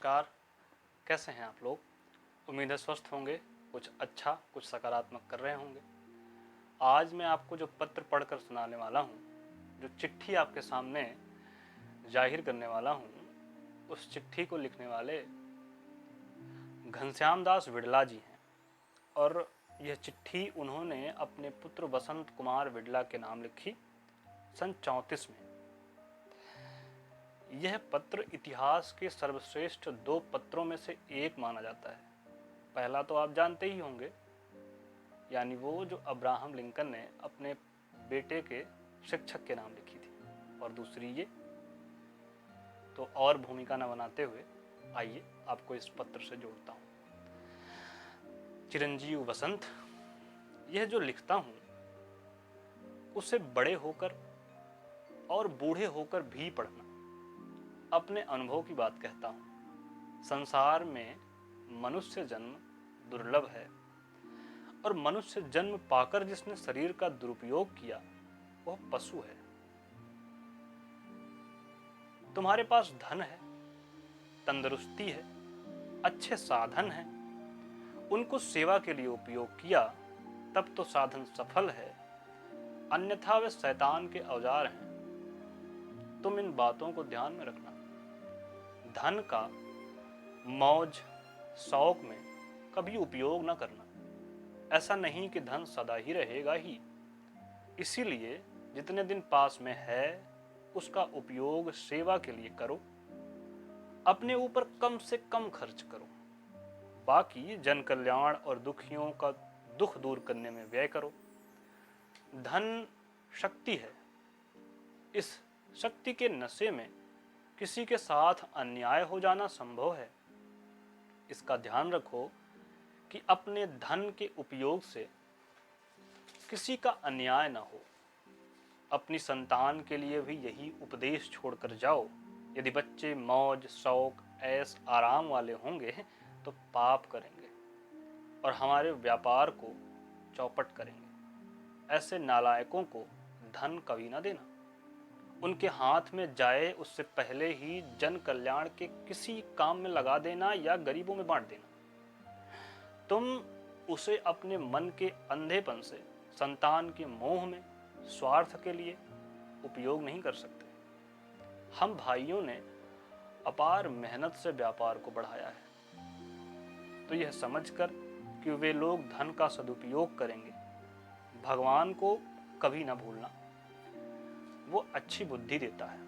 नमस्कार। कैसे हैं आप लोग? उम्मीद है स्वस्थ होंगे, कुछ अच्छा कुछ सकारात्मक कर रहे होंगे। आज मैं आपको जो पत्र पढ़कर सुनाने वाला हूँ, जो चिट्ठी आपके सामने जाहिर करने वाला हूँ, उस चिट्ठी को लिखने वाले घनश्याम दास विड़ला जी हैं। और यह चिट्ठी उन्होंने अपने पुत्र वसंत कुमार विड़ला के नाम लिखी सन 34 में। यह पत्र इतिहास के सर्वश्रेष्ठ 2 पत्रों में से एक माना जाता है। पहला तो आप जानते ही होंगे, यानी वो जो अब्राहम लिंकन ने अपने बेटे के शिक्षक के नाम लिखी थी, और दूसरी ये। तो और भूमिका न बनाते हुए आइए आपको इस पत्र से जोड़ता हूँ। चिरंजीव वसंत, यह जो लिखता हूँ उसे बड़े होकर और बूढ़े होकर भी पढ़ना। अपने अनुभव की बात कहता हूँ। संसार में मनुष्य जन्म दुर्लभ है, और मनुष्य जन्म पाकर जिसने शरीर का दुरुपयोग किया वह पशु है। तुम्हारे पास धन है, तंदुरुस्ती है, अच्छे साधन हैं, उनको सेवा के लिए उपयोग किया तब तो साधन सफल है, अन्यथा वे शैतान के औजार हैं। तुम इन बातों को ध्यान में रखना। धन का मौज शौक में कभी उपयोग न करना। ऐसा नहीं कि धन सदा ही रहेगा ही, इसीलिए जितने दिन पास में है उसका उपयोग सेवा के लिए करो। अपने ऊपर कम से कम खर्च करो, बाकी जन कल्याण और दुखियों का दुख दूर करने में व्यय करो। धन शक्ति है, इस शक्ति के नशे में किसी के साथ अन्याय हो जाना संभव है। इसका ध्यान रखो कि अपने धन के उपयोग से किसी का अन्याय न हो। अपनी संतान के लिए भी यही उपदेश छोड़कर जाओ। यदि बच्चे मौज शौक ऐश आराम वाले होंगे तो पाप करेंगे और हमारे व्यापार को चौपट करेंगे। ऐसे नालायकों को धन कभी न देना। उनके हाथ में जाए उससे पहले ही जन कल्याण के किसी काम में लगा देना या गरीबों में बांट देना। तुम उसे अपने मन के अंधेपन से, संतान के मोह में, स्वार्थ के लिए उपयोग नहीं कर सकते। हम भाइयों ने अपार मेहनत से व्यापार को बढ़ाया है, तो यह समझकर कि वे लोग धन का सदुपयोग करेंगे, भगवान को कभी न भूलना। वो अच्छी बुद्धि देता है।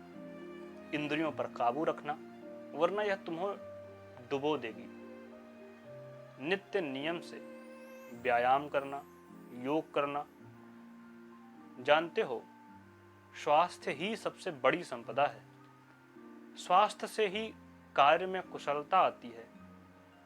इंद्रियों पर काबू रखना, वरना यह तुम्हें डुबो देगी। नित्य नियम से व्यायाम करना, योग करना। जानते हो, स्वास्थ्य ही सबसे बड़ी संपदा है। स्वास्थ्य से ही कार्य में कुशलता आती है,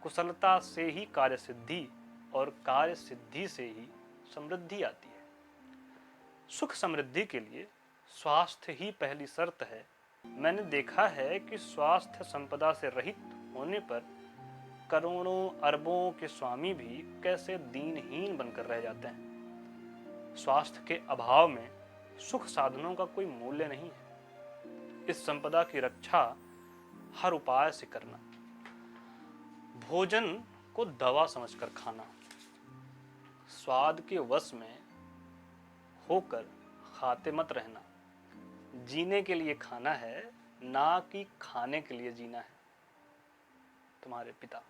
कुशलता से ही कार्य सिद्धि, और कार्य सिद्धि से ही समृद्धि आती है। सुख समृद्धि के लिए स्वास्थ्य ही पहली शर्त है। मैंने देखा है कि स्वास्थ्य संपदा से रहित होने पर करोड़ों अरबों के स्वामी भी कैसे दीनहीन बनकर रह जाते हैं। स्वास्थ्य के अभाव में सुख साधनों का कोई मूल्य नहीं है। इस संपदा की रक्षा हर उपाय से करना। भोजन को दवा समझकर खाना। स्वाद के वश में होकर खाते मत रहना। जीने के लिए खाना है, ना कि खाने के लिए जीना है। तुम्हारे पिता।